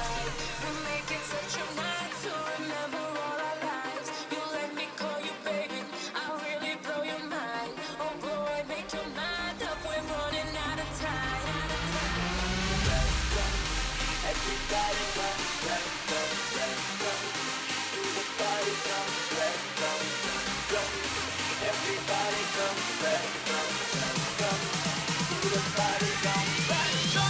night. We make it such a night to remember all our lives. You let me call you baby, I really blow your mind. Oh boy, make your mind up, we're running out of time. Everybody come, let's go, let's go. Do the party come, let's go, go. Everybody come, let's go, let's go. Do the party come, let's go.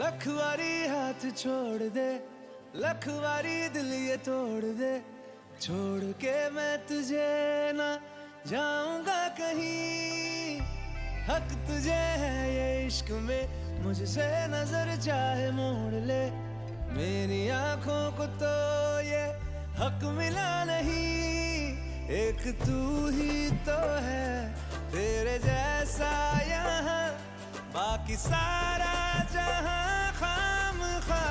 लखवारी हाथ छोड़ दे, लखवारी दिल ये तोड़ दे, छोड़ के मैं तुझे ना जाऊंगा कहीं। हक तुझे है ये इश्क में, मुझसे नजर चाहे मोड़ ले, मेरी आंखों को तो ये हक मिला नहीं। एक तू ही तो है तेरे जैसा यहाँ, बाकी सारा जहां खामखा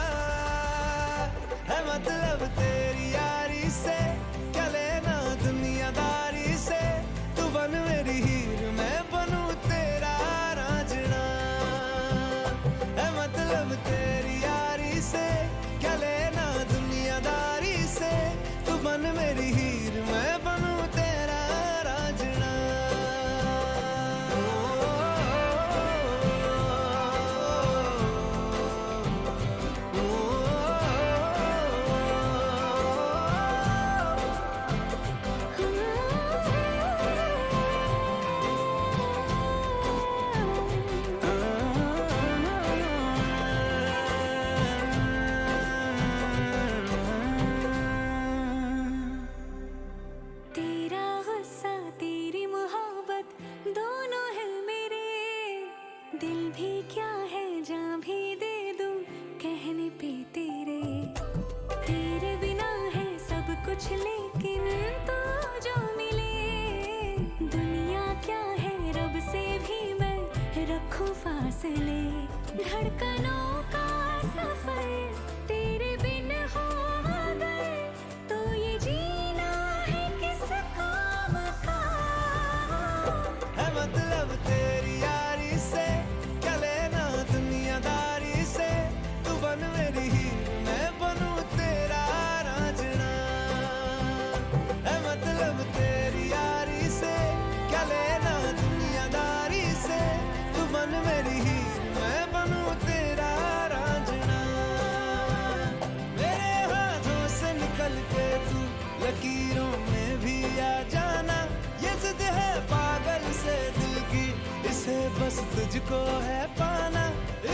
है। मतलब तेरी यारी से क्या लेना दुनियादारी से, तू बन मेरी हीर मैं बनूं लाखों फासले, धड़कनों का सफर तेरे बिन हो अगर, तो ये जीना है किस काम का। है मतलब तेरी यारी से, क्या लेना दुनियादारी से, तू बन मेरी हीर मैं बनूं तेरा रांझना। है मतलब तेरी यारी से, क्या लेना दुनियादारी से, तू बन मेरी हीर मैं बनूं तेरा रांझना। मेरे हाथों से निकल के तू लकीरों में भी आ जाना, ये जिद है पागल से दिल की, इसे बस तुझको है पाना।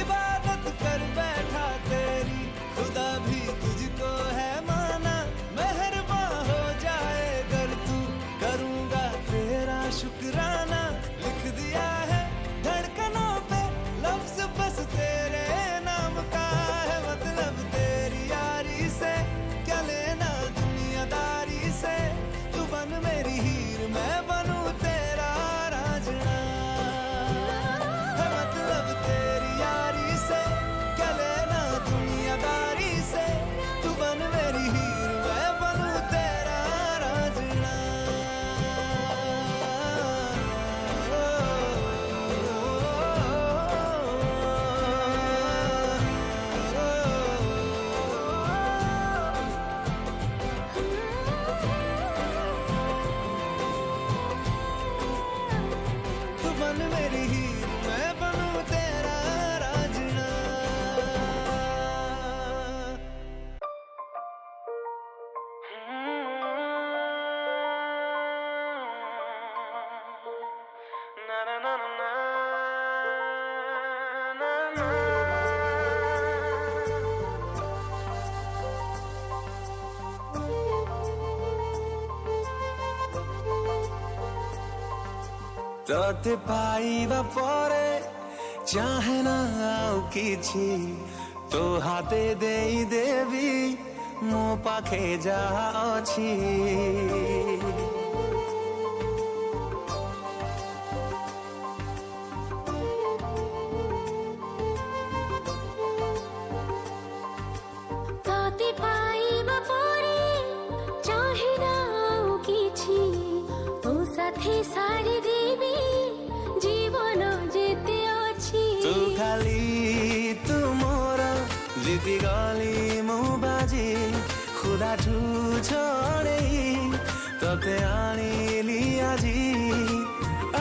इबादत कर बैठा तेरी, खुदा भी तुझको है माना। मेहरबान हो जाए अगर तू, करूँगा तेरा शुक्राना। लिख दिया है धड़कनों पे लफ्ज बस तेरे नाम का। है मतलब तेरी यारी से, क्या लेना दुनियादारी से, तू बन मेरी हीर मैं बनूं तेरा रांझना। है मतलब तेरी यारी से, क्या लेना दुनियादारी से, तू बन मेरी हीर मैं बनूं तेरा रांझना। तू बन मेरी हीर मैं बनूं तेरा रांझना। ना ना ना ना ना ना ना। ତତେ ପାଇବା ପରେ ଚାହେଁ ନା ଆଉ କିଛି, ତୋ ହାତେ ଦେଇଦେବି ମୋ ପାଖେ ଯାହା ଅଛି। ତତେ ପାଇବା ପରେ ଚାହେଁ ନା ଆଉ କିଛି, ତୋ ସାଥେ ସାରିଦେବି ଜୀବନ ଯେତେ ଅଛି। ତୁ ଖାଲି ତୁ ମୋର ଜିତିଗଲି ମୁଁ ବାଜି, ଖୁଦାଠୁ ଛଡ଼େଇ ତତେ ଆଣିଲି ଆଜି।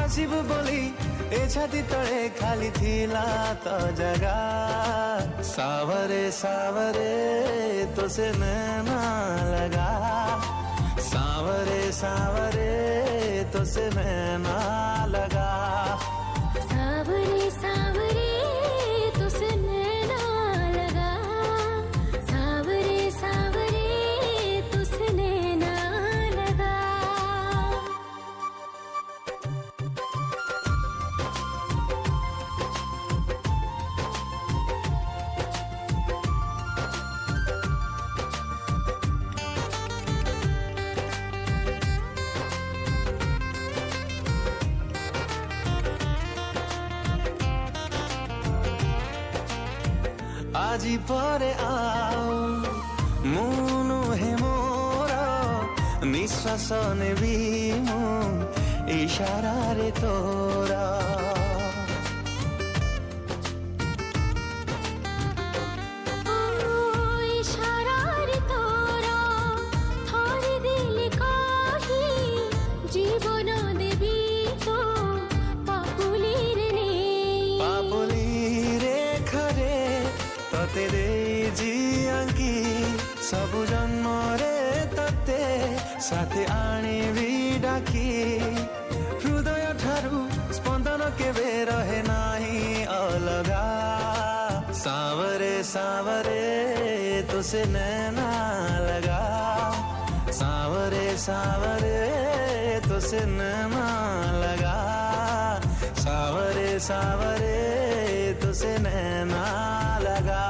ଆସିବୁ ବୋଲି ଏ ଛାତି ତଳେ ଖାଲି ଥିଲା ତ ଜାଗା। ସାवरे सावरे तो से नैना लगा, सावरे सावरे तो से नैना लगा। सावरे सावरे तुझसे नैना लगा, सावरे सावरे तुझसे नैना लगा। আজি পরে আও ମୁଁ ନୁହେଁ ମୋର, ନିଶ୍ୱାସ ନେବି ମୁଁ ଇଶାରାରେ ତୋର। इशारारे तोरा थोड़ी दिल कही, जीवन देवी तो पापुली रे नहीं। पापुली रे खरे तते ଦେଇଛି ଆଙ୍କି, ସବୁ ଜନ୍ମରେ ତତେ ସାଥେ ଆଣିବି ଡାକି। ହୃଦୟ ଠାରୁ ସ୍ପନ୍ଦନ କେବେ ରହେ ନାହିଁ ଅଲଗା। ସାवरे सावरे तो से नैना लगा, सावरे सावरे तो से नैना लगा, सावरे सावरे तो से नैना लगा।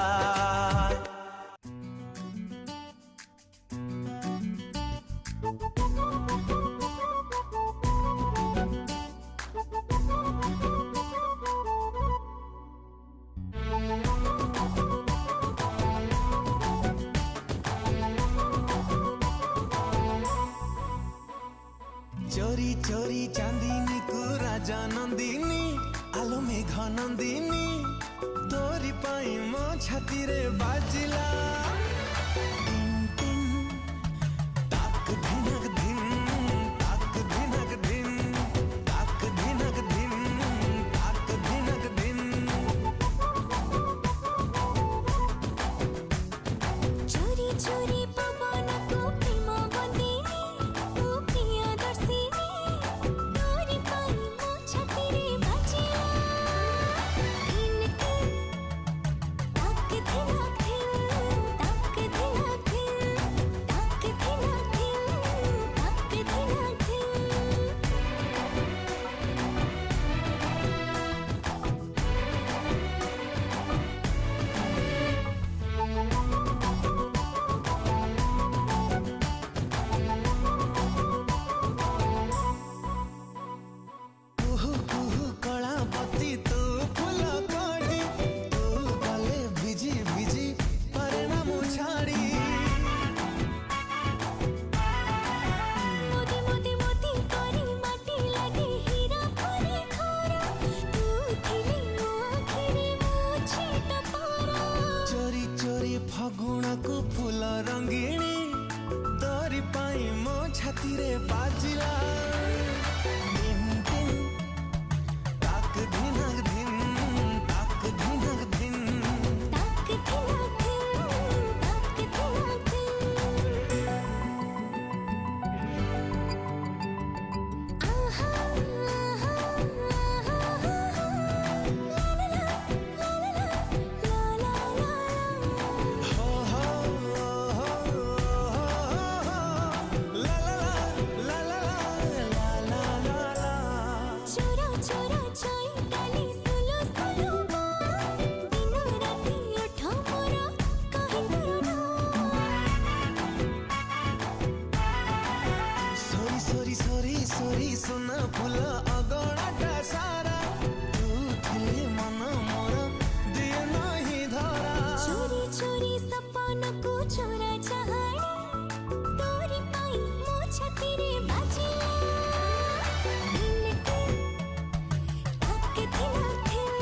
चोरी चोरी चांदीनी को राजा नंदिनी आलो मेघ नंदिनी तोरी पाई मो छाती रे बाजिला टिन टिन ताक धिनक धिन ताक धिनक धिन ताक धिनक धिन ताक धिनक धिन चोरी चोरी पवन को प्रेम बंदिनी तू प्रिय दर्शिनी तोरी पाई मो छाती रे बाजिला टिन टिन ताक धिनक धिन ताक धिनक धिन ताक धिनक धिन ताक धिनक धिन कुहू कुहू कला पति तू फूल कड़ी तू गले भिजी भिजी परिणाम छाड़ी मोती मोती मोती करी माटी लागे हीरा परे खारा तू थिली मो आखिरे मो छेट पारा चोरी चोरी फगुणा को फूल रंगीणी तोरी पाई मो छाती रे बाजिला टिन टिन ताक धिनक धिन ताक धिनक धिन ताक धिनक धिन ताक धिनक धिन आहा आहा आहा ला ला ला ला ला ला हो हो हो ला ला ला ला ला ला ला चोरा चोरा चाई डाली सुलो सुलो दिनो राती उठो मोरा काहे करो सोरी सोरी सोरी सोरी सोना फूल अगणाटा सारा तू थिले मन मोर दिए नहीं धरा चोरी चोरी सपन को चोरा चाहनी तोरी पाई मो छाती रे बाजिला टिन टिन ताक धिनक धिन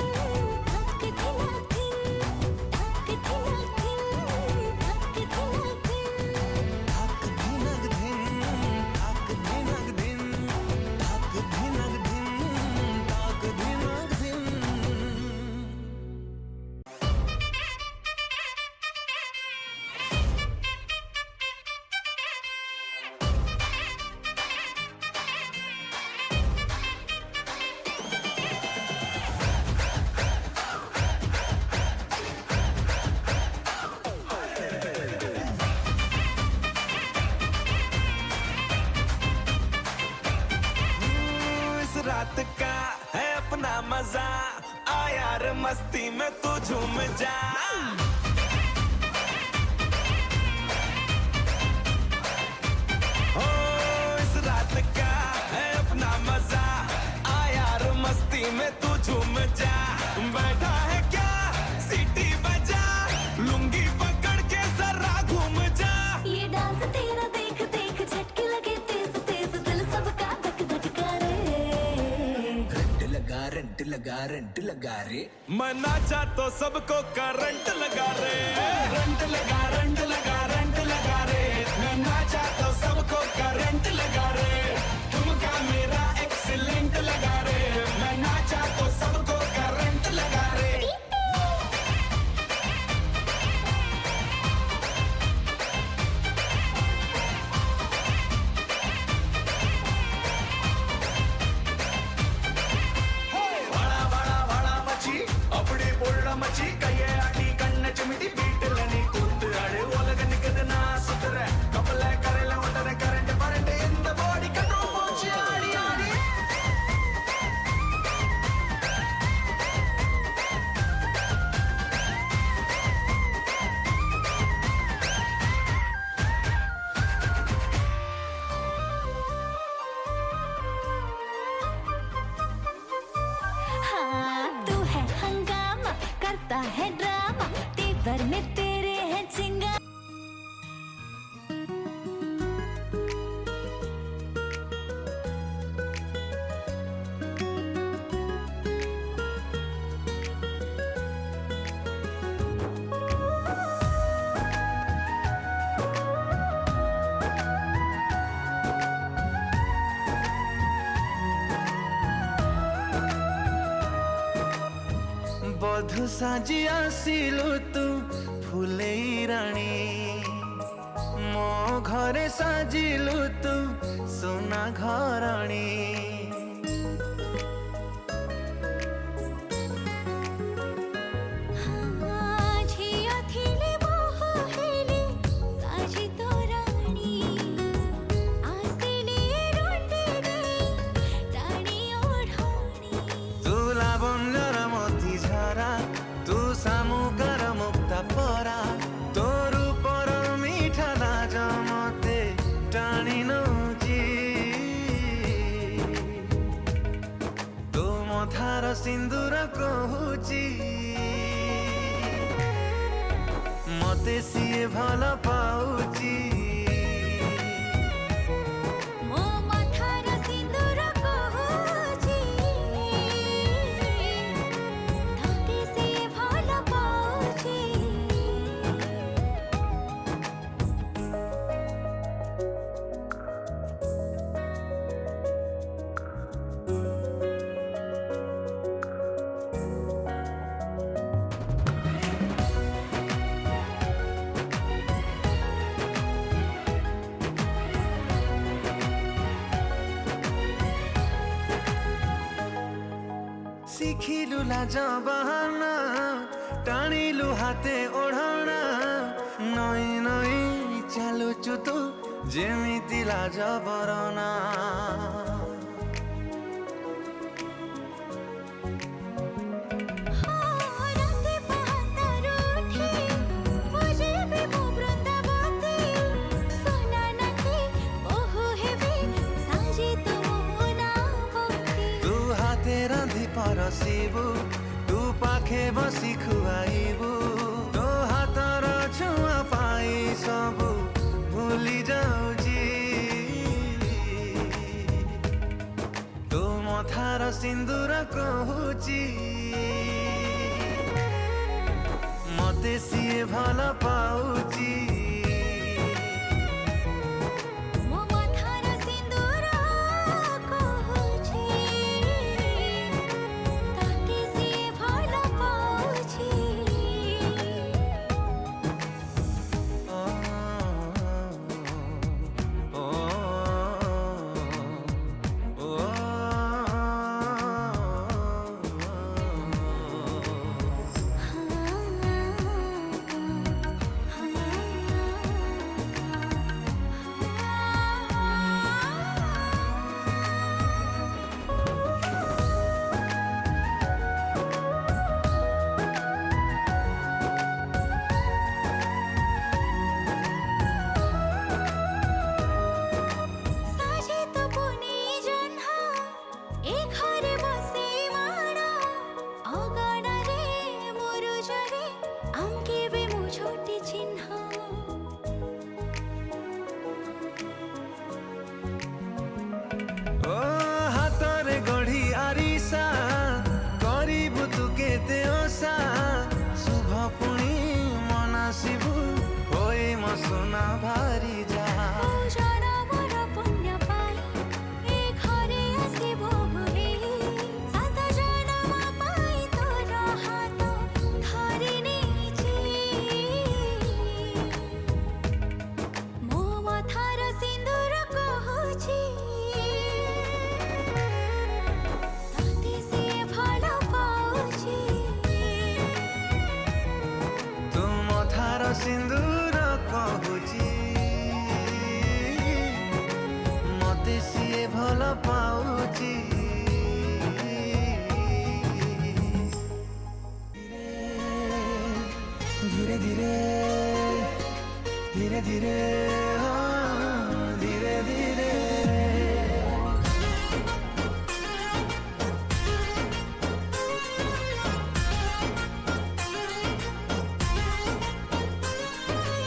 ताक धिनक धिन ताक धिनक धिन ताक धिनक धिन ताक धिनक धिन ताक धिनक धिन ताक धिनक धिन ताक धिनक धिन इस रात का है अपना मजा आ यार मस्ती में तू झूम जा ओ इस रात का है अपना मजा आ यार मस्ती में तू झूम जा बैठा है क्या सीटी बजा लुंगी पकड़ के जरा घूम जा ये डांस तेरा देख देख झटके लगे तेज तेज दिल सबका धक धक करे रंट लगा रे मैं नाचा तो सबको करंट लगा रे रंट लगा रे मैं नाचा तो सबको करंट लगा रे ठुमका मेरा एक्सीलेंट लगा रे मैं नाचा तो सबको करंट लगा रे வடா மச்சி அப்படி போடுற மச்சி கையை ஆட்டி கண்ண சுமிட்டி பீட்டுல நீ கூத்து ஆடு உலக நிக்குது நான் சுத்துற கப்பல கரையில बधु साजी आसिलु तू फुलेई राणी मो घरे साजिलु तू सोना घराणी झियो थिले बोहो हेले साजी तो रानी आसिले रोटी गई रानी ओढ़ानी तू लावण्यर मोती झरा तू सामुकर मुक्ता परा तोर पर मीठा लाज मते टाणी नौची तू मथार सिंदूर कहूची मते सिए भल पाउची मो माथार सिंदूर कहूची तते से भल पाउची शिखिलु लाज बहाना टाणिलु हाते ओढ़ाना नई नई चालुचु तू जेमिति लाज बरना राते पहातारू उठी बजे भी मो बृंदावती सोना नाचे ओहो हेबे साजी तो मो नावती तू हाते रांधि परसिबु तू पाखे बसी खुआइबु तो हातर छुआ पाई सबु भूली जाउची तू मथार सिंदूर कहूची मते सिए भल पाउची मो माथार सिंदूर कहूची तते से भल पाउची साजी तो पुनी जन्हा ए घरे बसे माड़ा अगड़ा रे मोरु जरे अंके बे मो छोटी चिन्ह ओ हातरे गढ़ी आरिसा करिबु तू केते ओसा शुभ पुणी मनासिबु होई म सोना भारी जा पूजन मोर पुण्य पाई ए घरे आसिबो हे सात जन्म पाई तोर हात धरि नेछि मो माथार सिंदूर कहूची तते से भल पाउची तू मथार सिंदूर कहूची मते सिए भल पाउची धीरे धीरे धीरे धीरे हाँ, धीरे धीरे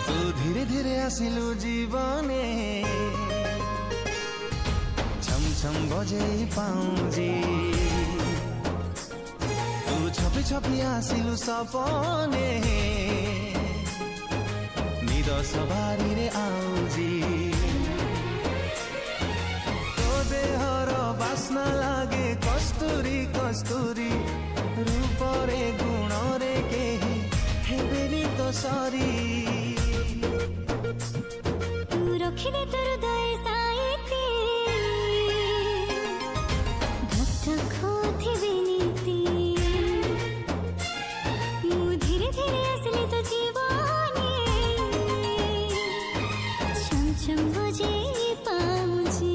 तू धीरे धीरे आसिलु जीवने छम छम बजेई पाउजी तू छपी छपी आसिलु सपने निद सवारी रे आउजी तो देहर बास्ना लागे कस्तूरी कस्तूरी रूपरे गुण so sorry। तू रखिले तोर हृदय साइती धक धक होथिबे नीति मु धीरे धीरे आसले तो जीवने छम छम बजे पाउजी।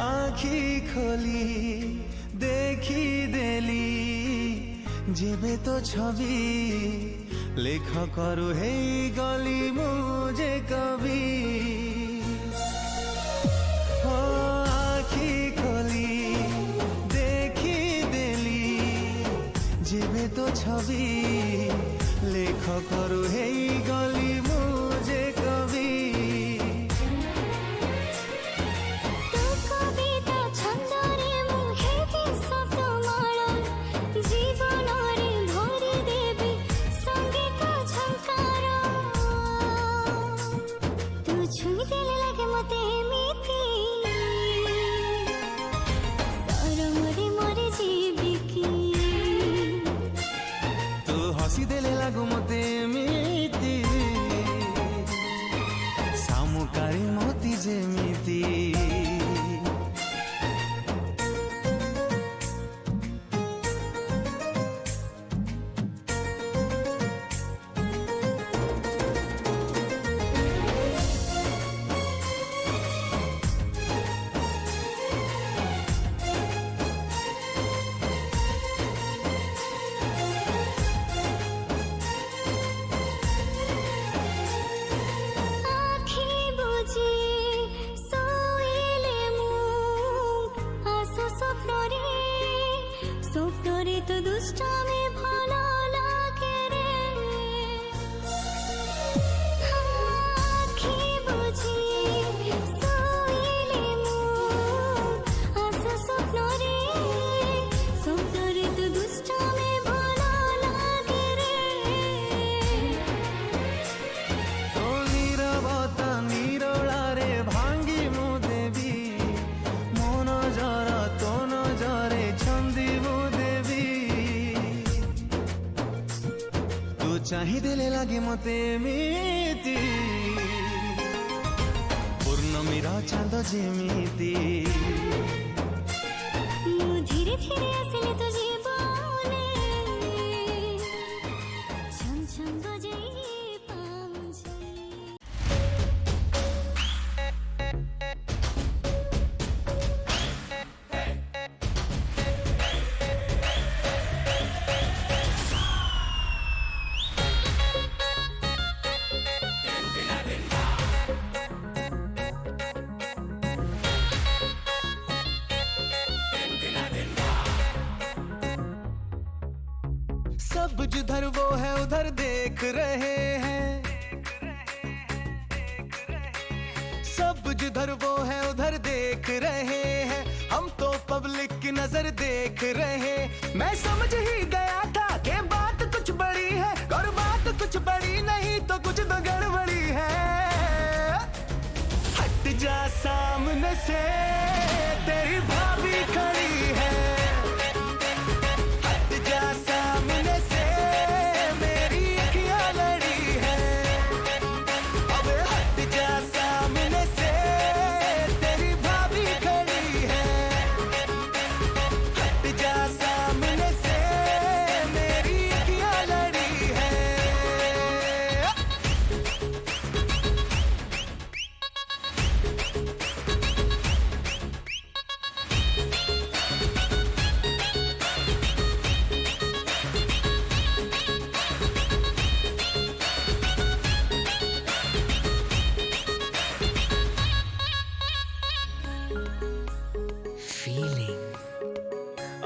आखी खोली देखी देली जेबे तो छवि लेख करू हे गली मुझे कवि। हो आखी खोली देखी देली जेबे तो छवि लेख करू हे गली मुझे कवि। तू कविता छंदरे मुहेबी शब्द माला जीवनरे भरि देबी संगीत झंकार। तू छुई देले लागे मते एमिति सरमरे मरे जीवी की। तू हसी देले लागू मते एमिति सामुकारी मोती जेमिति। आँखी बुझी सोइले मु आसो स्वप्नरे स्वप्नरे तो दुष्टामी भलो लागे रे। आँखी बुझी सोइले मु आसो स्वप्नरे स्वप्नरे तो दुष्टामी भलो लागे रे। तो नीरवता निरोलारे भांगी मु देवी मो नजर तो नजरे छंदी मु देवी। तू चाही देले लागे मते एमिति पूर्णमीर चांद जेमिति। मु धीरे धीरे आसले तो जीवने छम छम बजे पाउजी। सब जिधर वो है उधर देख रहे हैं। सब जिधर वो है उधर देख रहे हैं। हम तो पब्लिक की नजर देख रहे। मैं समझ ही गया था कि बात कुछ बड़ी है और बात कुछ बड़ी नहीं तो कुछ तो गड़बड़ी है। हट जा सामने से तेरी भाभी खड़ी है। हट जा सामने से मेरी अखियां लड़ी है। अब हट जा सामने से तेरी भाभी खड़ी है। हट जा सामने से मेरी अखियां लड़ी है।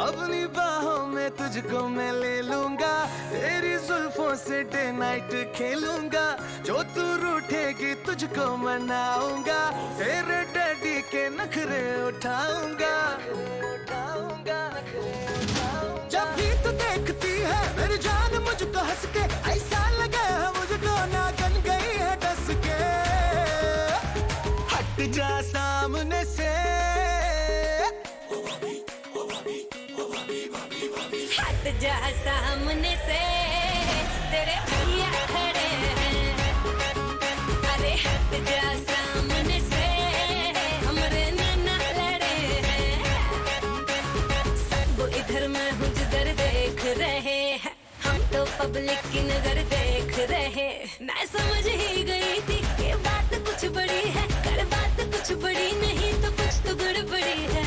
अपनी बाहों में तुझे तुझको मैं ले लूंगा, तेरी जुल्फों से डे नाइट खेलूंगा, जो तू रूठेगी तुझको मनाऊंगा, तेरे डैडी के नखरे उठाऊंगा। जब भी तू देखती है मेरी जान मुझको हंस के, ऐसा लगे है मुझको नागन गई है डस के। हट जा सामने से, हट जा सामने से, तेरे भैया खड़े हैं। अरे हट जा सामने से, हमरे नाना लड़े हैं। सब इधर मैं हूँ जिधर देख रहे हैं, हम तो पब्लिक की नजर देख रहे। मैं समझ ही गई थी कि बात कुछ बड़ी है, कर बात कुछ बड़ी नहीं तो कुछ तो गड़बड़ी है।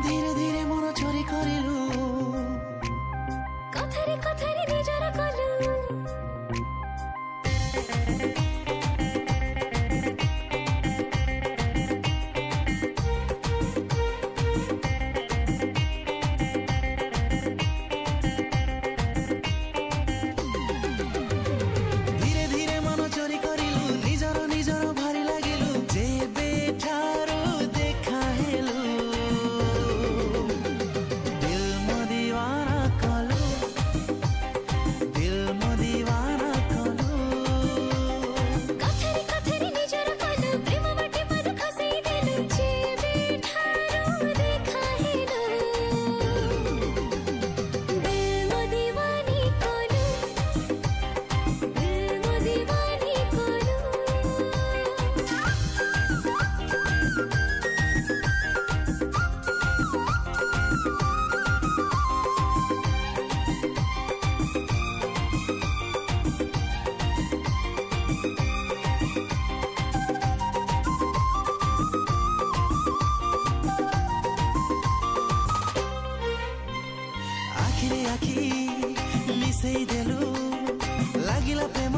धीरे धीरे मन चोरी करिलु, कथरे कथरे निजर कलु। धीरे धीरे मन चोरी करिलु, निजर निजर भारी लागिलु, जेबे ठारो देखा हेलु, दिल मो दीवाना कलु, दिल मो दीवाना कलु। कथरे कथरे निजर कलु, प्रेम बटे मद खसै देलु, जेबे ठारो देखा हेलु, दिल मो दीवानी कलु, दिल मो दीवानी कलु। आखिरे आखि मिसै देलु, लागिला प्रेम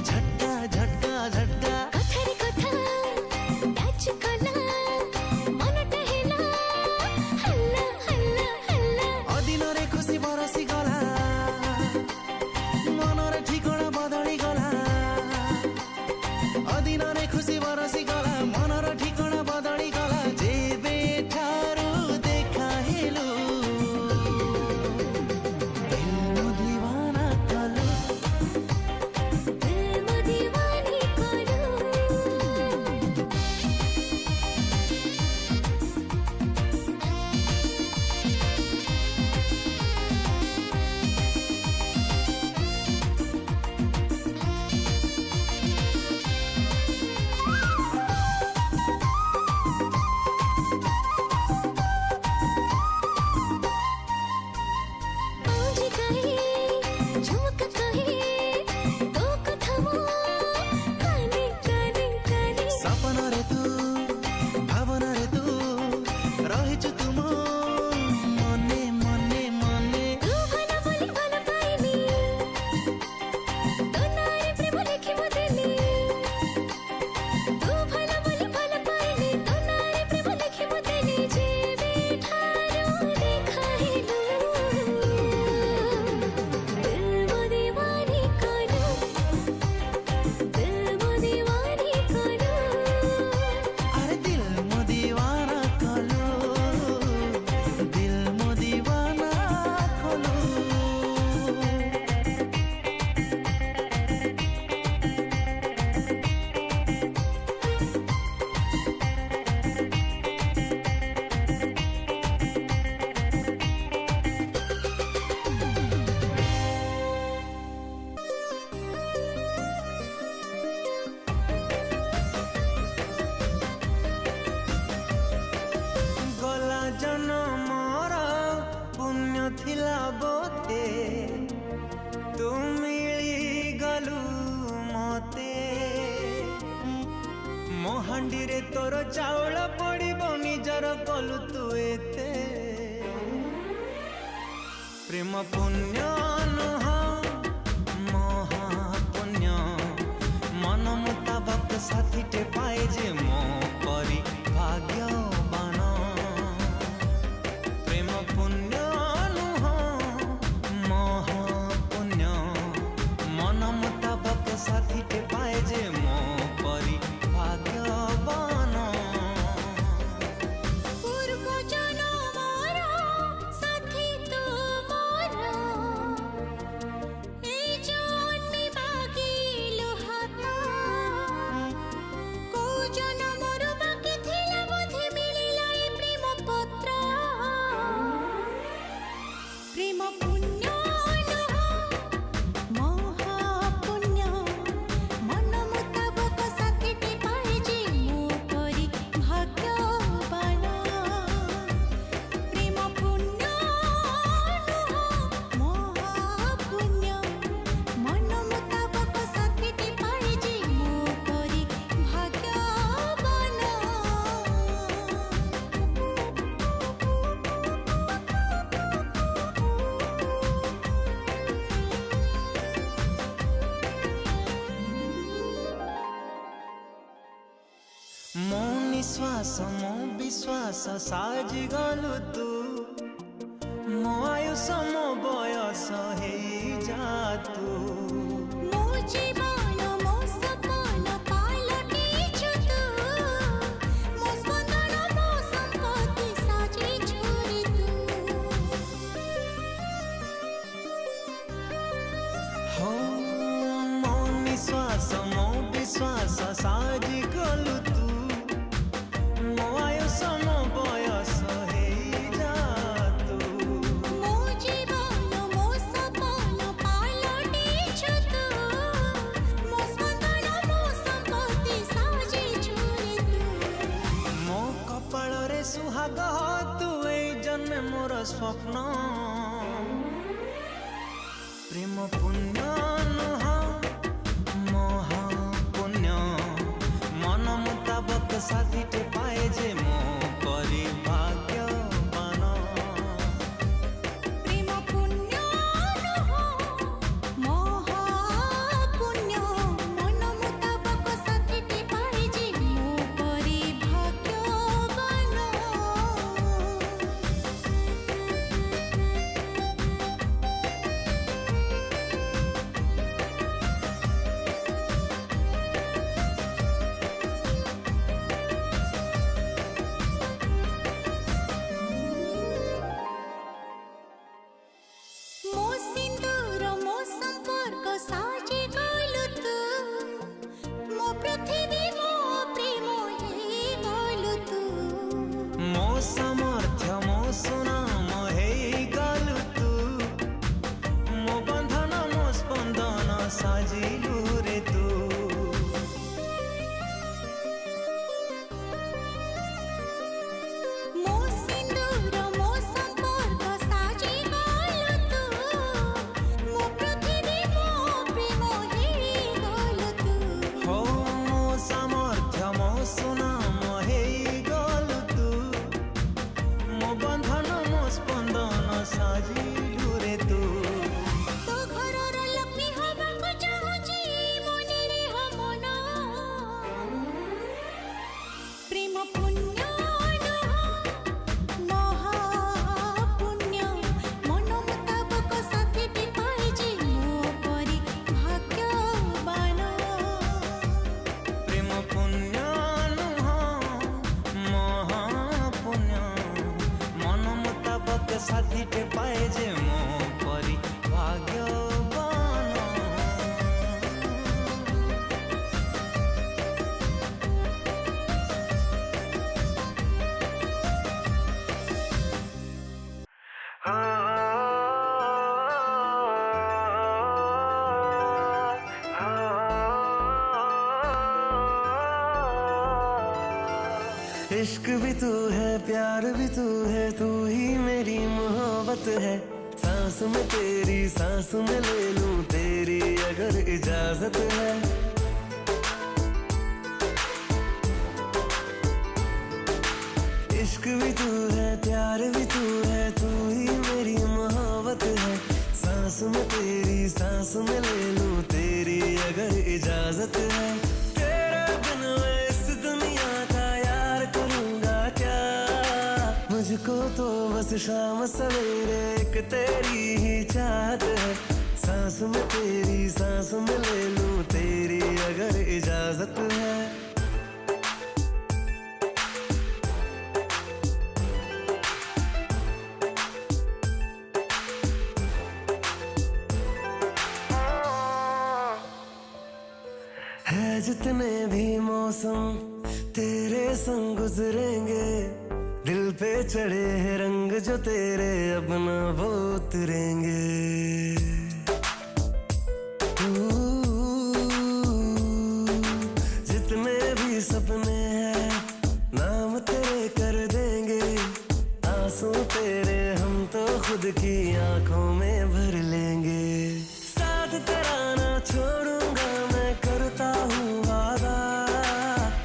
झट्का झट्का झट्का। कथरे कथा ट्याच कला, मन टहेला, हल्ला हल्ला हल्ला। अदिନରେ खुशी बरसी गला, मनरे ठिकଣା बदली गला। अदिନରେ खुशी बरसी गला, मनर ठिकଣା बदली गला, जेबे ठारू देखा हेलु, दिल मो दीवाना कलु, तोर चाउल पड़िबो निजर कलु तू एते प्रेम पुण्य नुह महापुण्य मन मुताबक साथीटे पाए जे मो परी भाग्यवान प्रेम पुण्य नुह महापुण्य मन मुताबक साथीटे पाए जे मो परी भाग्यवान मो निश्वास मो विश्वास साजी गलु तू मो आयुष मो बयस हे जा तू मो जीवन मो सपन पालटिछु तू मो स्पंदन मो संपत्ति साजी छोरी तू हो मो निश्वास मो विश्वास साजी गलु तू मो आयुष मो बयस हे जा तू मो जीवन मो सपन पालटिछु तू मो स्पंदन मो संपत्ति साजी छोरी तू मो कपाल रे सुहाग तू ए जन्मे मोर स्वप्न प्रेम पुण्य नुह महापुण्य मन मुताबक साथीटे पाए जे मो परी भाग्यवान प्रेम पुण्य नुह महापुण्य मन मुताबक साथीटे पाए जे मो परी भाग्यवान मो सिंदूर मो संपर्क साजी गलु तू मो पृथ्वी मो प्रेम हे गलु तू मो सामर्थ्य मो सुनाम हे गलु तू मो बंधन मो स्पंदन साजिलु रे तू मो सिंदूर मो संपर्क साजी गलु तू मो पृथ्वी मो प्रेम हे गलु तू हो मो सामर्थ्य मो सुनाम हे गलु तू मो बंधन मो स्पंदन साजिलु रे तू तो घरर लक्ष्मी हबाको चाहुची मने रे हमन प्रेम पुण्य नुह महापुण्य मन मुताबक साथीटे पाए जे मो परी भाग्यवान प्रेम पुण्य नुह महापुण्य मन मुताबक साथीटे पाए जे मो परी भाग्यवान इश्क भी तू है प्यार भी तू है तू ही मेरी मोहब्बत है सांस में तेरी सांस में ले लूं तेरी अगर इजाजत है इश्क भी तू है, प्यार भी तू है, तू ही मेरी मोहब्बत है। सांस में तेरी सांस में ले लूं तेरी अगर इजाजत है। तेरे बिन मैं इस दुनिया का यार करूंगा क्या। मुझको तो बस शाम सवेरे एक तेरी ही चाहत है। सांस में तेरी सांस में ले लूं तेरी अगर इजाजत है। है जितने भी मौसम तेरे संग गुजरेंगे, दिल पे चढ़े हैं रंग जो तेरे अब ना वो उतरेंगे। जितने भी सपने हैं नाम तेरे कर देंगे। आंसू तेरे हम तो खुद की आंखों में भर लेंगे। साथ तेरा ना छोड़ूंगा मैं करता हूँ वादा।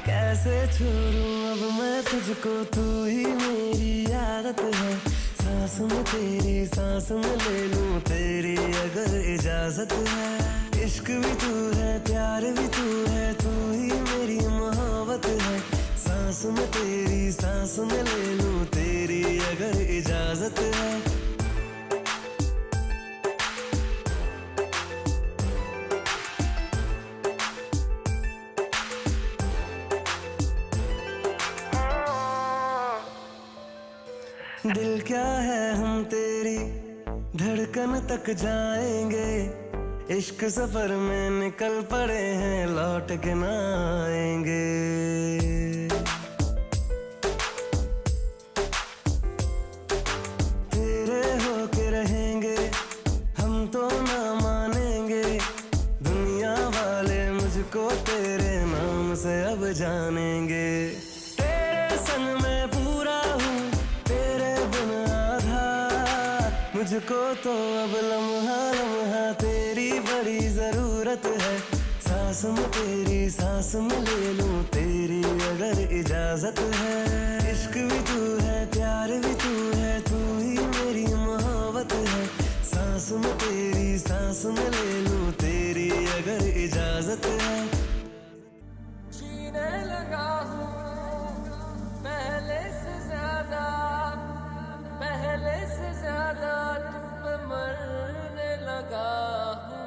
कैसे छोड़ूं अब मैं तुझको, तू ही मेरी आदत है। सांस में तेरी सांस में ले लूं तेरी अगर इजाजत है। इश्क भी तू है, प्यार भी तू है, तू ही मेरी मोहब्बत है। सांस में तेरी सांस में ले लूं तेरी अगर इजाजत है। दिल क्या है हम तेरी धड़कन तक जाएंगे। इश्क सफर में निकल पड़े हैं लौट के ना आएंगे। तेरे होके रहेंगे हम तो ना मानेंगे। दुनिया वाले मुझको तेरे नाम से अब जानेंगे। तेरे संग मैं पूरा हूँ तेरे बिन आधा। मुझको तो अब लम्हा लम्हा तेरी बड़ी जरूरत है। सांस में तेरी सांस में ले लूं तेरी अगर इजाजत है। इश्क भी तू है, प्यार भी तू है, तू ही मेरी मोहब्बत है। सांस में तेरी सांस में ले लूं तेरी अगर इजाजत है। जीने लगा हूँ पहले से ज्यादा, पहले से ज्यादा तुम पे मरने लगा हूँ।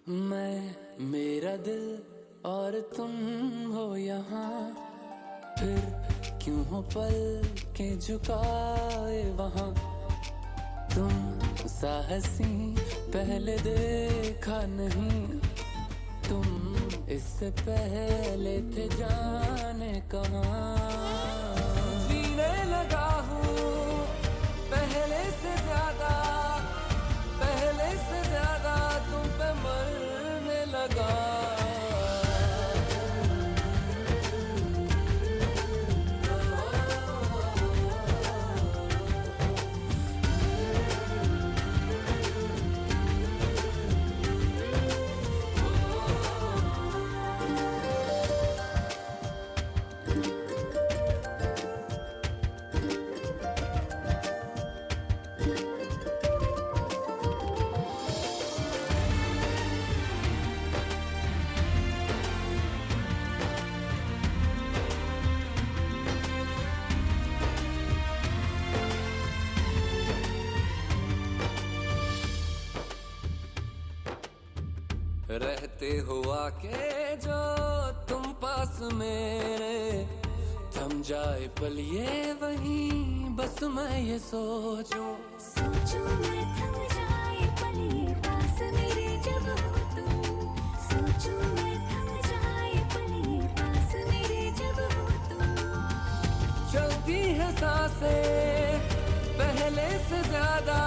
मैं, मेरा दिल और तुम हो यहाँ, फिर क्यों हो पल के झुकाए वहाँ। तुम साहसी पहले देखा नहीं, तुम इससे पहले थे जाने कहाँ। जीने लगा हूँ पहले से ज्यादा, पहले से ज्यादा तुम पे मरने लगा। रहते हुआ के जो तुम पास मेरे, थम जाए पल ये वहीं बस मैं ये सोचूं। सोचूं मैं थम जाए पल ये पास मेरे जब हो तुम। सोचूं मैं थम जाए पल ये पास मेरे जब हो तुम। चलती है सांसें पहले से ज्यादा,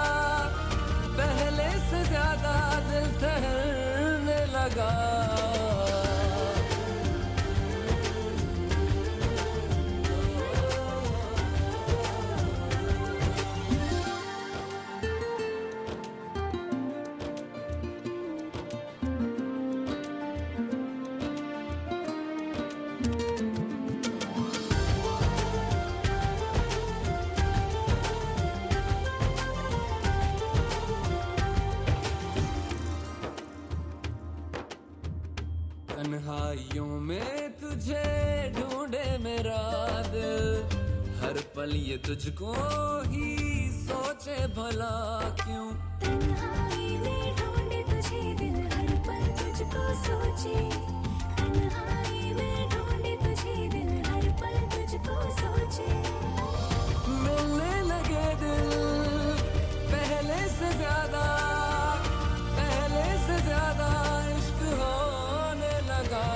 तन्हाइयों में तुझे ढूंढे मेरा दिल, हर पल ये तुझको ही सोचे भला क्यों। तन्हाई में ढूंढे तुझे दिल, हर पल तुझको सोचे। तन्हाई में ढूंढे तुझे दिल, हर पल तुझको सोचे। मिलने लगे दिल पहले से ज्यादा, पहले से ज्यादा इश्क होने लगा।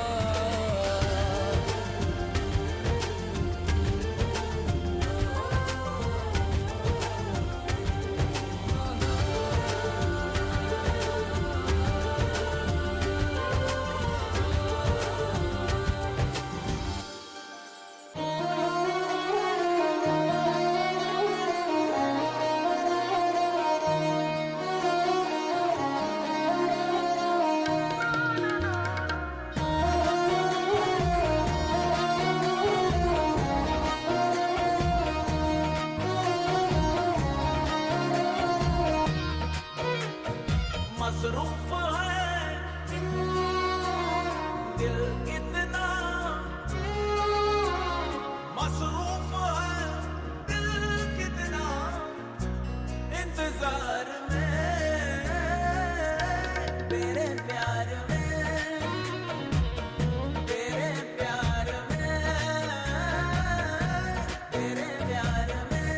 मसरूफ है दिल कितना, मसरूफ है दिल कितना, इंतजार में तेरे प्यार में, तेरे प्यार में, तेरे प्यार में।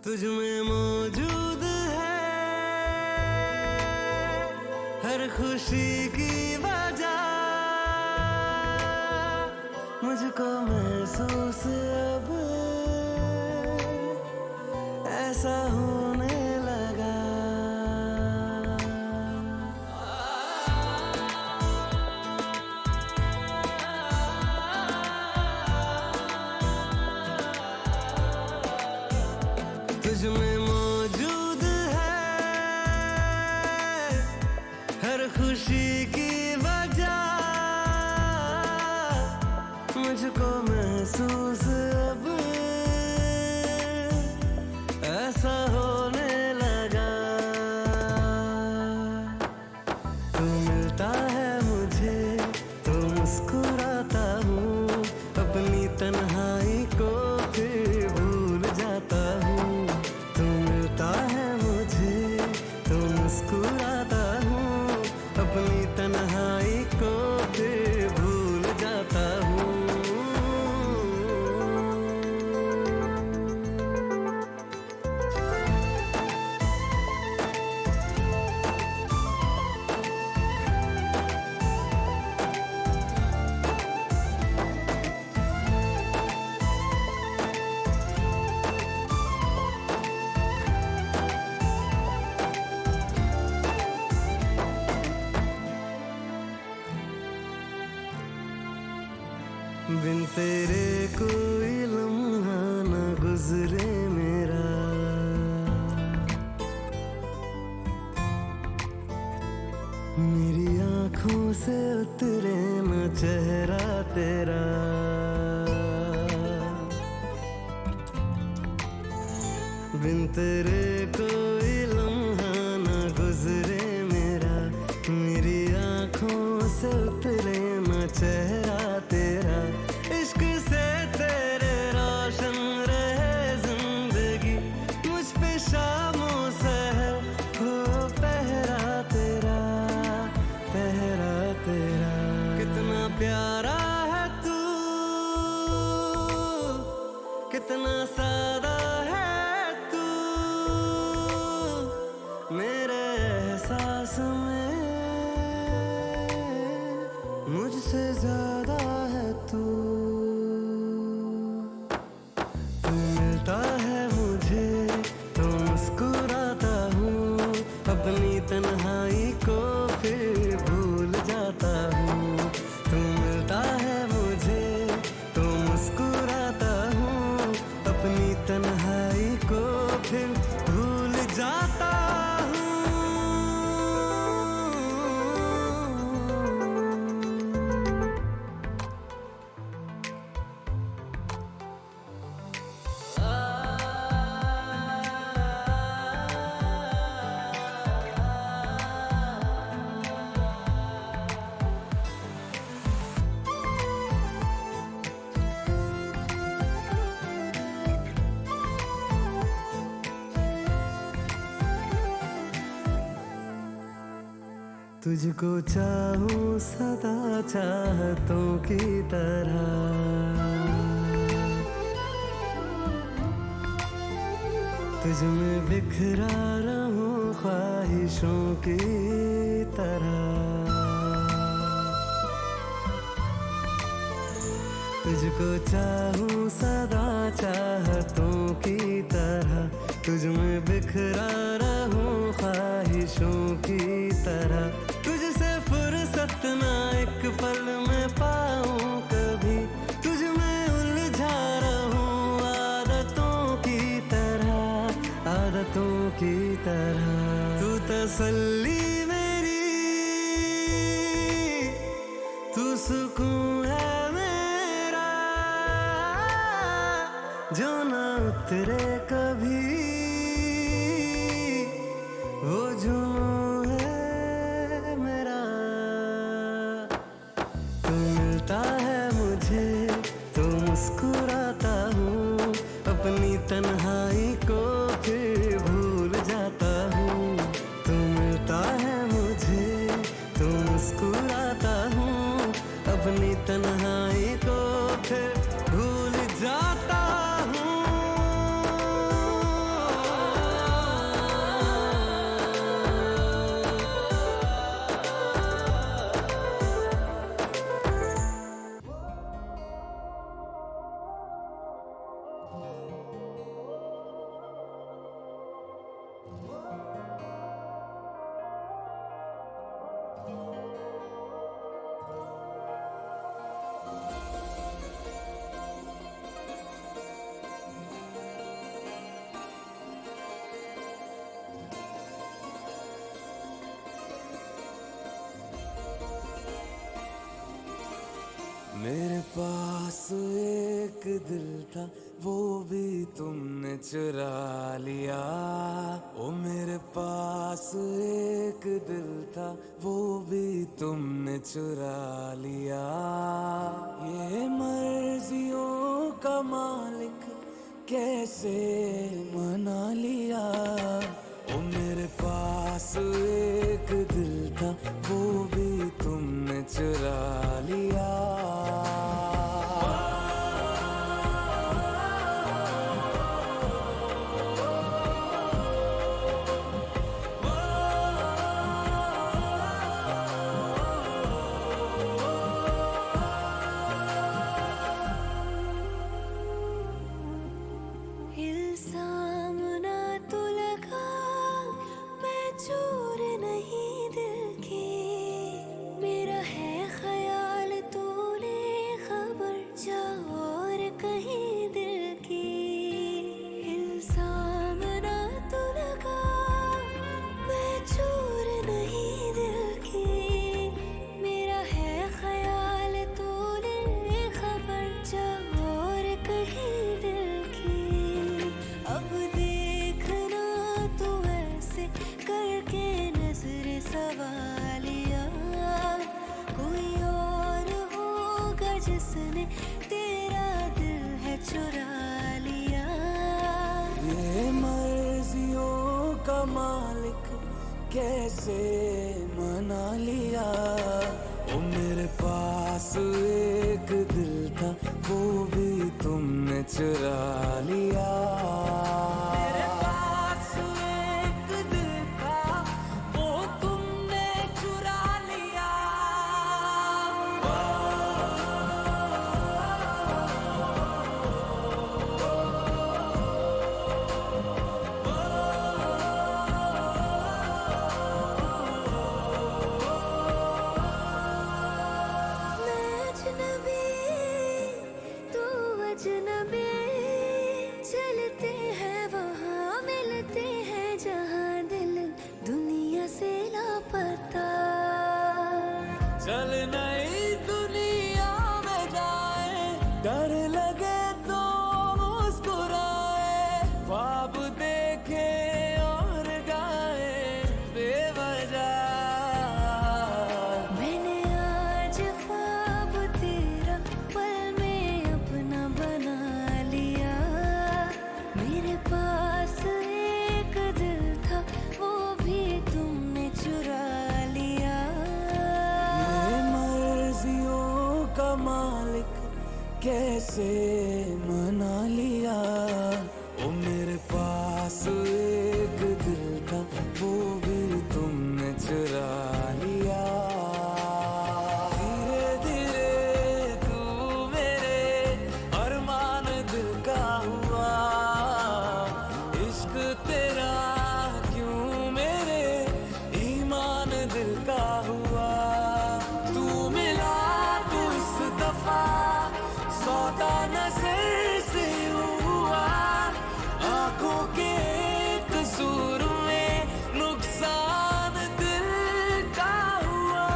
तुझ में मौजूद है हर खुशी की वजह, मुझको महसूस अब ऐसा होने लगा। तुझ में मौजूद है हर खुशी की वजह, मुस्कुराता हूँ, अपनी तन्हाई को फिर भूल जाता हूँ। बिन तेरे कोई लम्हा न गुजरे मेरा, मेरी आँखों से उतरे न चेहरा तेरा। बिन तेरे कोई लम्हा न गुजरे मेरा, मेरी आँखों से उतरे न चेहरा तेरा। इश्क से तेरे रोशन रहे जिंदगी, मुझ पे शामों सहर हो पहरा तेरा, पहरा तेरा। कितना प्यारा है तू, कितना सादा है तू, मेरे एहसास में मुझसे ज्यादा है तू। तू मिलता है मुझे तो मुस्कुराता हूँ, अपनी तन्हाई को फिर भूल जाता हूँ। तू मिलता है मुझे तो मुस्कुराता हूँ, अपनी तन्हाई को फिर भूल जाता हूँ। तुझको चाहूं सदा चाहतों की तरह, तुझ में बिखरा रहूं ख्वाहिशों की तरह। तुझको चाहूं सदा चाहतों की तरह, तुझ में बिखरा रहूं ख्वाहिशों की तरह। तुझसे फुर्सत ना एक पल में पाऊं कभी, तुझ में उलझा रहूं आदतों की तरह, आदतों की तरह। तू तसल्ली मेरी, तू सुकून है मेरा, जो ना उतरे कभी वो जुनून है मेरा। तू मिलता है मुझे तो मुस्कुराता हूँ, अपनी तन्हाई को फिर भूल जाता हूँ। तू मिलता है मुझे तो मुस्कुराता हूँ, अपनी तन्हाई को फिर भूल जाता हूँ। मेरे पास एक दिल था वो भी तुमने चुरा लिया। ओ मेरे पास एक दिल था वो भी तुमने चुरा लिया। ये मर्जियों का मालिक कैसे मना लिया। ओ मेरे पास कैसे मना लिया। ओ मेरे पास एक दिल था वो भी तुमने चुरा लिया। मेरे पास एक दिल था वो तुमने चुरा लिया। अजनबी तू अजनबी, चलते हैं वहाँ मिलते हैं जहाँ दिल दुनिया से लापता। चल नई दुनिया में जाए, डर लगे तो मुस्कुराए, ख्वाब देखे और गाए बेवजह। मैंने आज ख्वाब तेरा पल में अपना बना लिया। मेरे पास एक दिल था वो भी तुमने चुरा लिया। मेरे मर्जियों का मालिक कैसे मना लिया। ओ मेरे पास एक दिल था वो भी तुमने चुरा लिया। धीरे धीरे तू मेरे अरमान दिल का हुआ। इश्क तेरा क्यों मेरे ईमान दिल का हुआ। तू मिला तू इस दफा सौदा नजर से हुआ। आंखों के कसूर में नुकसान दिल का हुआ।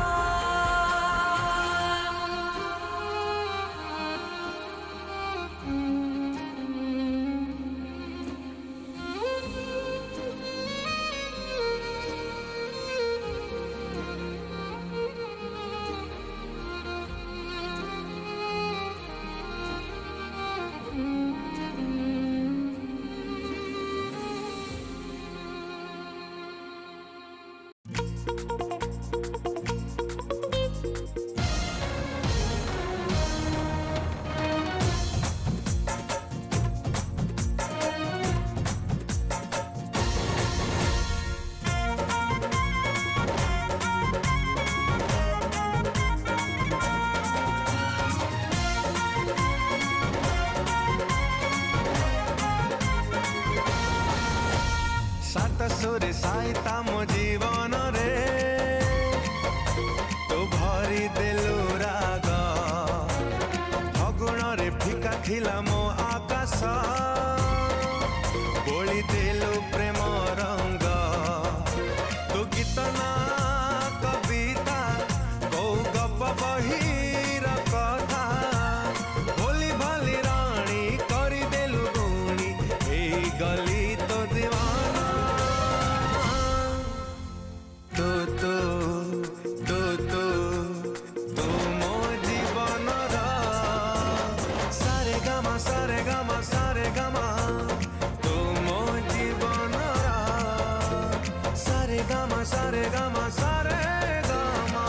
ସାତଶୋରେ ସାଇତା ମୋ ଜୀବନରେ ତୁ ଭରି ଦେଲୁ ରାଗ। ଫଗୁଣରେ ଫିକା ଥିଲା ମୋ ଆକାଶ, ବୋଳି ଦେଲୁ ପ୍ରେମ ରଙ୍ଗ। ତୁ ଗୀତ ନା କବିତା କୋଉ ଗପ ବହିର କଥା, ଭୋଲି ଭାଲି ରାଣୀ କରିଦେଲୁ ଗୁଣି ହେଇଗଲି ତୋ ଦିୱାନା। ତୁ ମୋ ଜୀବନର ସାରେ ଗାମା ସାରେ ଗାମା ସାରେ ଗାମା। ତୁ ମୋ ଜୀବନର ସାରେ ଗାମା ସାରେ ଗାମା ସାରେ ଗାମା।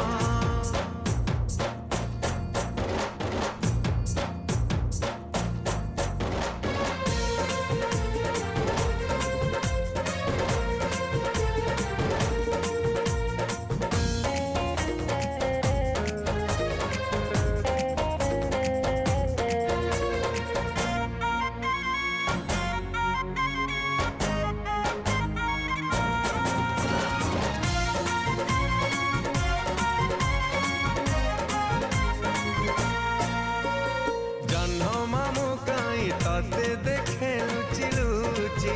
तते देखे लुचि लुचि,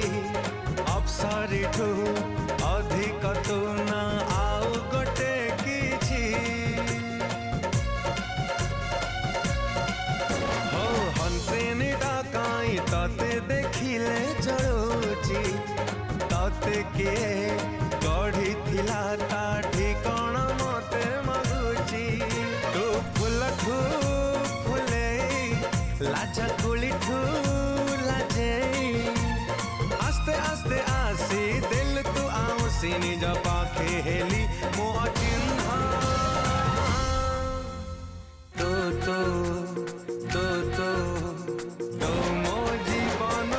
अप्सरीठू अधिक तू ना आउ गोटे किछि। हो हंसेनी डाकाई तते देखिले जळुची। तते किए गढ़ी थिला ता ठिकण मते मगुची। तू फुलठू फुले लाजा कुली ठू लाजे। आस्ते आस्ते आसी दिल तू आउसी निज पाग खेली मो चिन्ह तो मो जीवन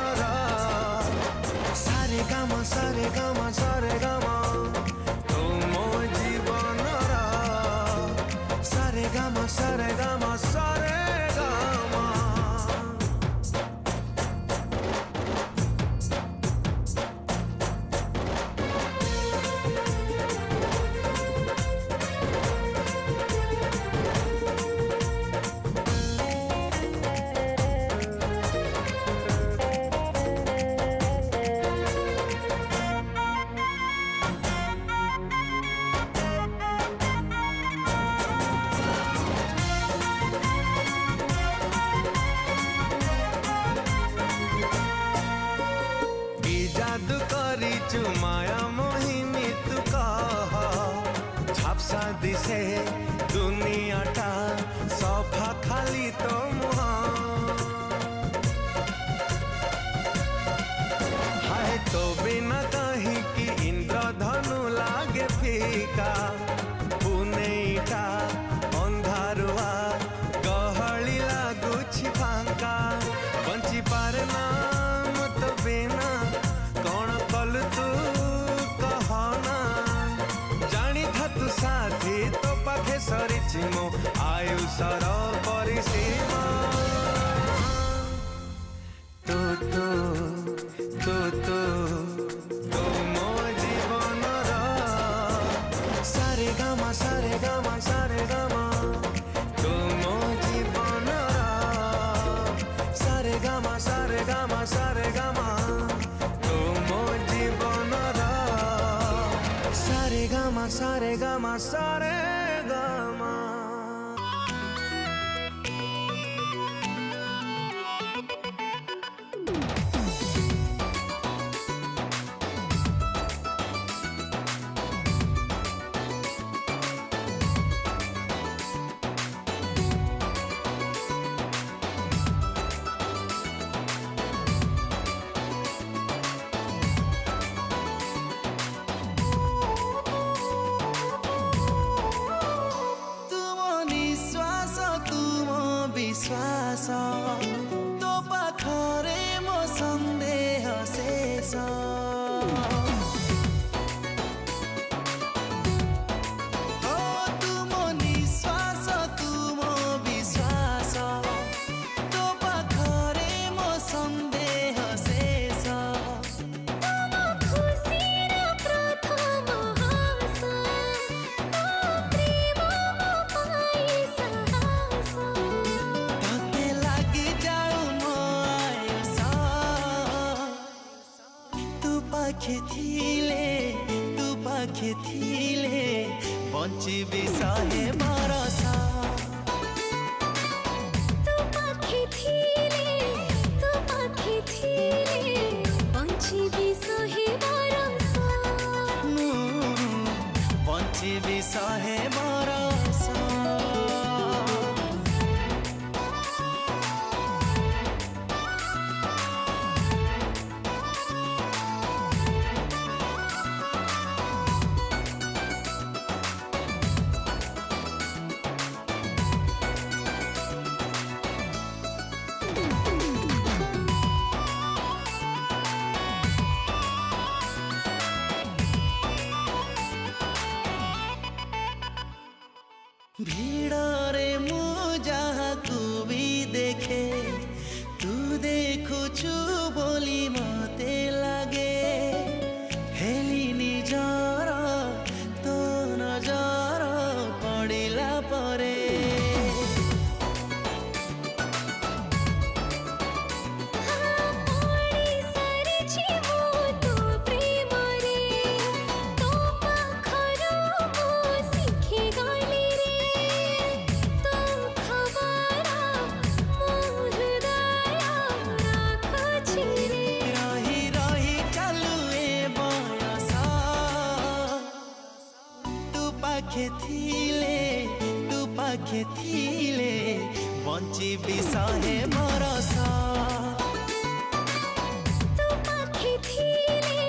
सारे गामा सारे गामा सारे गामा तो मो जीवन सारे गामा सारे गामा सारे गामा जादू करी माया मोहिनी तू कह झापसा दिसे दुनियाटा सफा खाली तो मुह हाय तो बिना कहीं कि इंद्रधनु लागे फीका पुनेटा अंधारुआ गहली लागुछि फांका बंची पारे नाम तो बिना कौन कल तू कहना जानी था तू साथी तो पाखे सरिछि मो आयुषर परिसीमा तो मो जीवन सारे गामा सारे गामा सारे गामा तो मो जीवन सारे गामा सारे गामा सारे गामा सारे गामा सारे गामा सारे गामा विश्वास तो पाखरे मो संदेह शेष तुम निश्वास तुम विश्वास तो पाखरे मो संदेह शेष तुम खुशीर प्रथम हास तो प्रेम मो पाई साहस तते लागी जाऊ मो आयुष तू पाखे थिले बंचिबी शहे बरस तू पाखे थिले बंचिबी शहे बरस बंचिबी शहे बरस भीड़रे मु जहाकू भी देखे तू देखुछु बोली मते लागे हेली निजर तो नजर पड़िला परे पाखे थिले बंचिबी शहे बरस तू पाखे थिले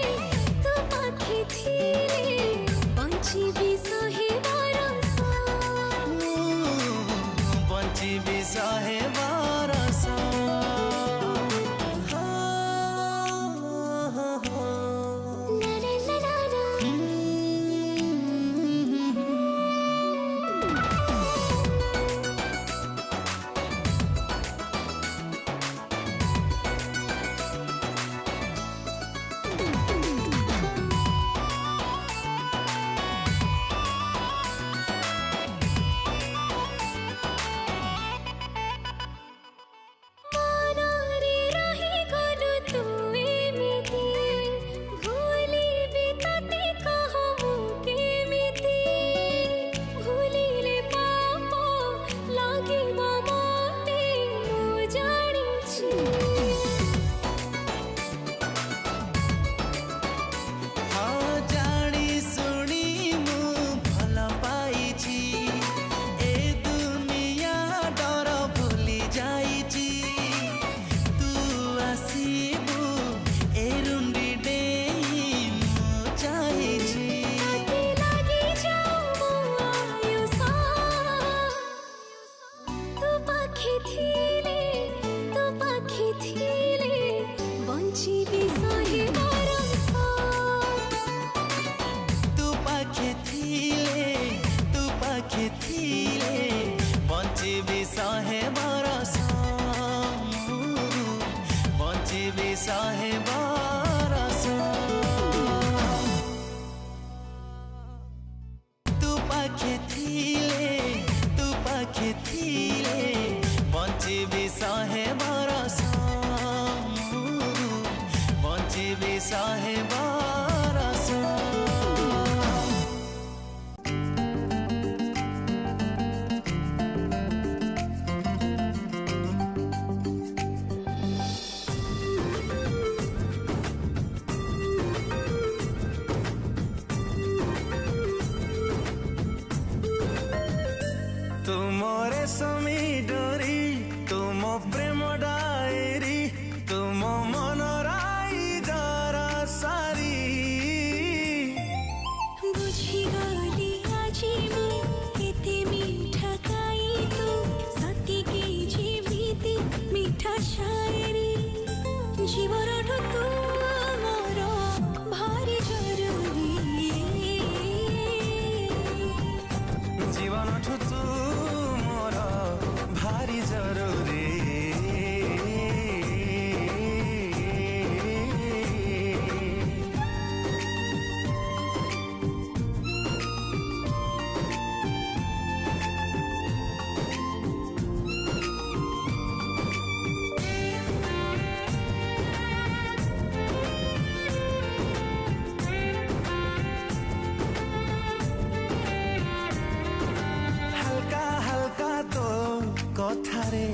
कथारे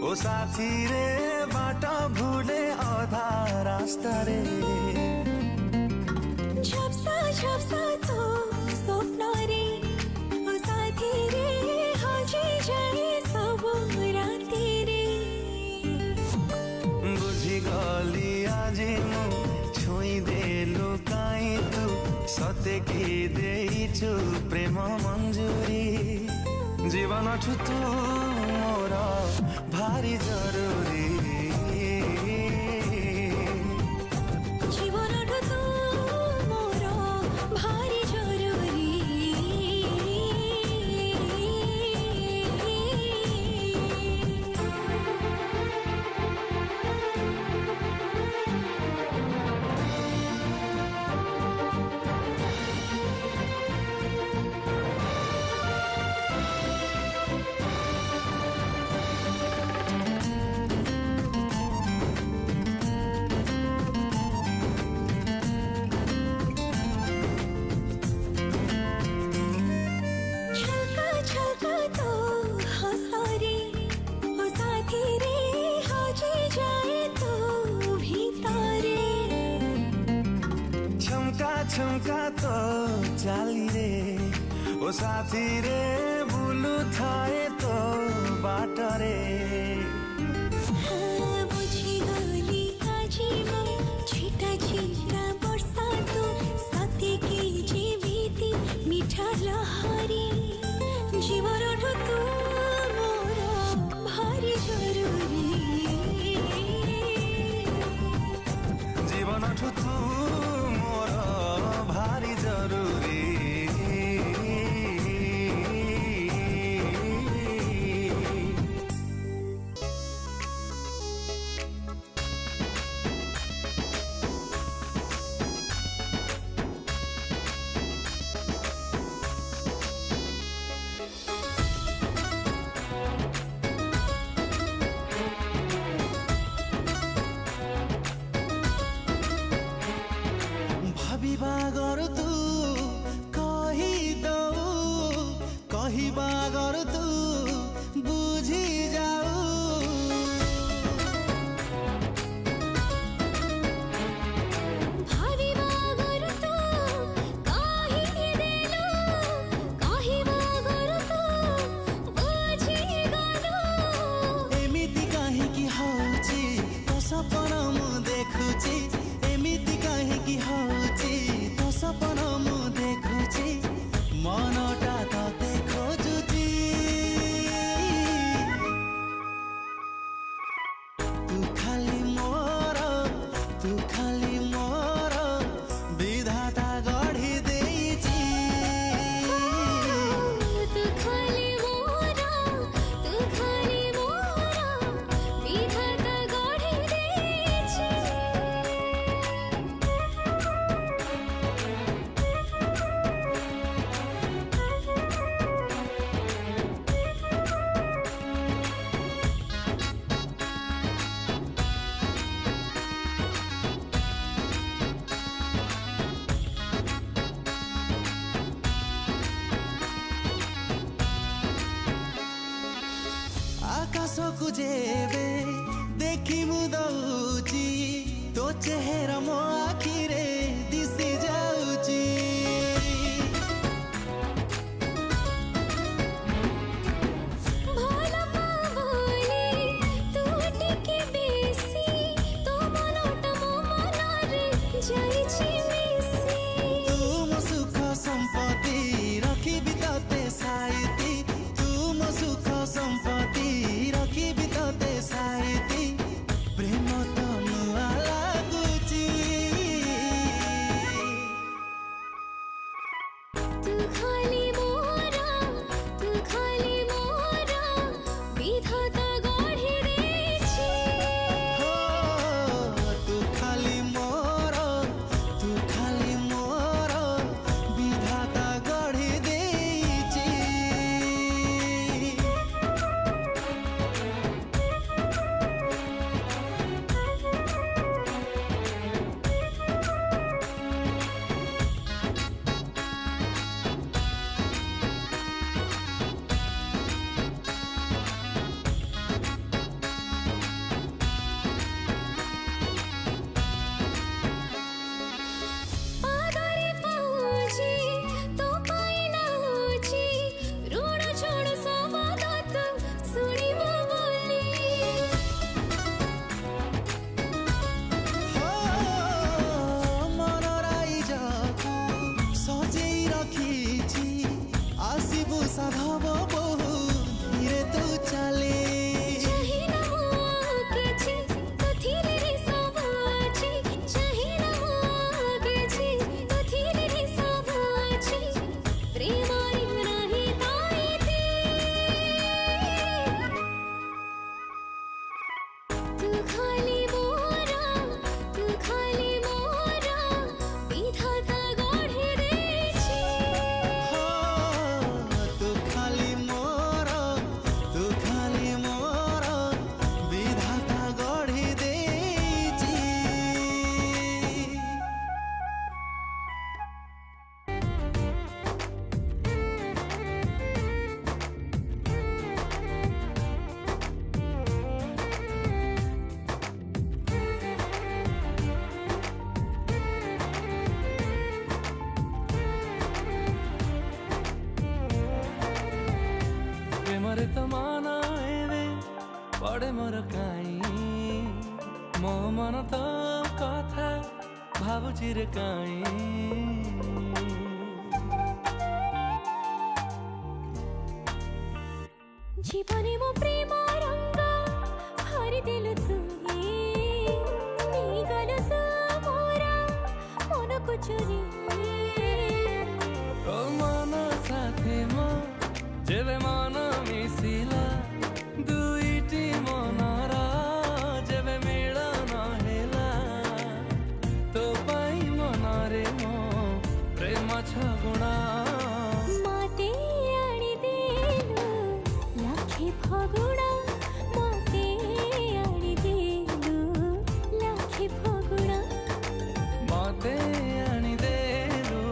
ओ साथी रे बाटा भूले अधा रास्ता रे झप्सा तो स्वप्न रे ओ साथी रे हजी जाए सब राती रे बुझी गली आजी मु छुई देलु काई तू सते की देइछु प्रेम मंजूरी जीवन छु तू मोर भारी जरूरी जीवन तू मोर भारी जरूरी छमका तो चाली रे ओ साथी रे बुलु थाए तो बाट रे बुझी गली आजी मो छिटा छिटा वर्षा तो सते की जीविती मिठा लहरी जीवन तू मोर भारी जरूरी जीवन तू मोर भारी जरूरी बागर तू कही बागर तू बुझी जाऊ भावी बागर तू कही देलु कही बागर तू बुझी गलु एमिति काहेकि हौची तो सपना मु देखुची एमिति काहेकि हौची तो सपना मु देखुची मनटा तते खोजुची तू खाली मोर विधाता गढ़ी देइची तू खाली मोर विधाता गढ़ी देइछि आकाशको जेबे देखि मुदौची तो चेहरा मो आखिरे दिसी जाउची भोला पावली तू टिके बेसी तो मनोटा मो मनरे जाइछि मिसी तुम सुख संपत्ति रखिबि तते साइती तुम सुख संपत्ति रखिबि तते साइती प्रेम त मुआ लागुची थोड़े तो माना एवे पड़े मोर काई मो मन तो कथा भावुची रे काई जीवने मो प्रेम रंग हरि दिलु तुही गल तू मोरा मन को चुरी ओ मन साथे मो जेबे मन मिसिला दुईटी मनर जेबे मिलन हेला तो पाई मनरे मो प्रेम छगुणा मते आनी देलु लाखे फगुणा मते आनी देलु लाखे फगुणा मते आनी देलु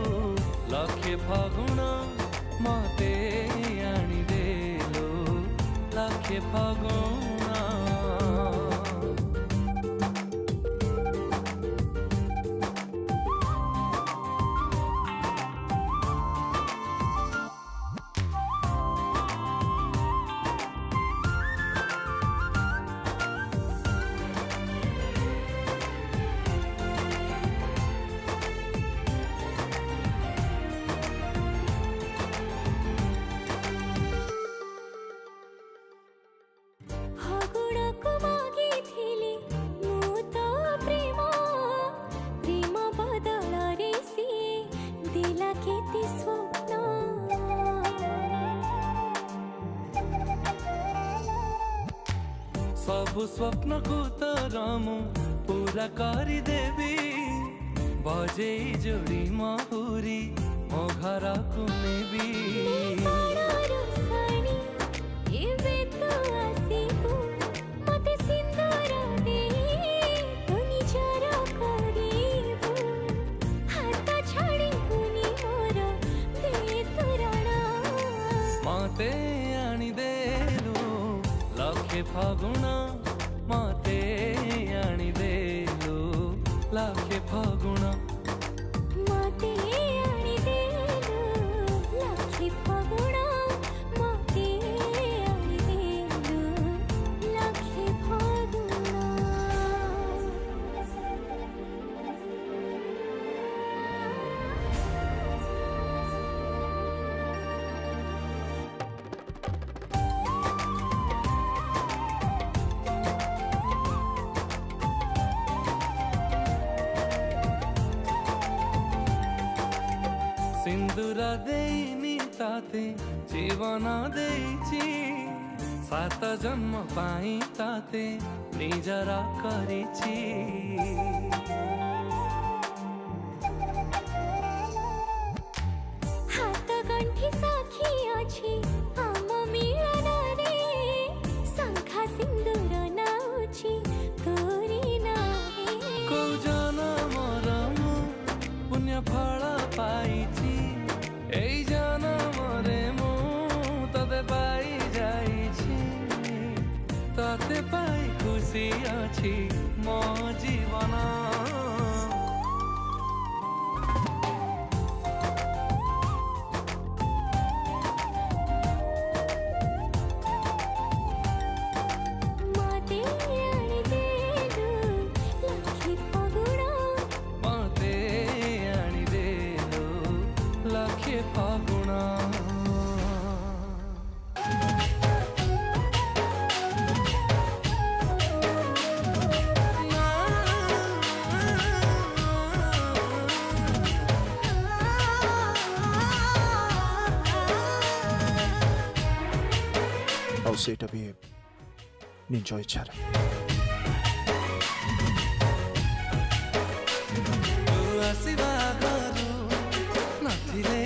लखे फगुण मते आनी देलु लखे फगुण सबु स्वप्न को तरमु पूरा करी देवी बजे जोड़ी महुरी मो घर को नेबी मते आनी देलु लखे फगुण मते आनी देलु लखे फगुण मते आनी देलु लखे फगुण मते आनी देलु लखे फगुण सिंदूर देनी ताते जीवन देइची सात जन्म पाई ताते निजर करिची हाथ गंठी साखी अछि हम मिलन रे शंखा सिंदूर नाउछि तोरी नाहे को जनमर मु पुण्य फल पाइची एई जनमरे मु तते पाई जाइछि तते पाई खुशी अछि मो जीवन मते आनी देलु लखे फगुण मते आनी देलु लखे फगुण ଆଉ ସେଇଟା ବି ନିଜ ଇଚ୍ଛାରେ ତୁ ଆସିବା ଘରୁ ନଥିଲେ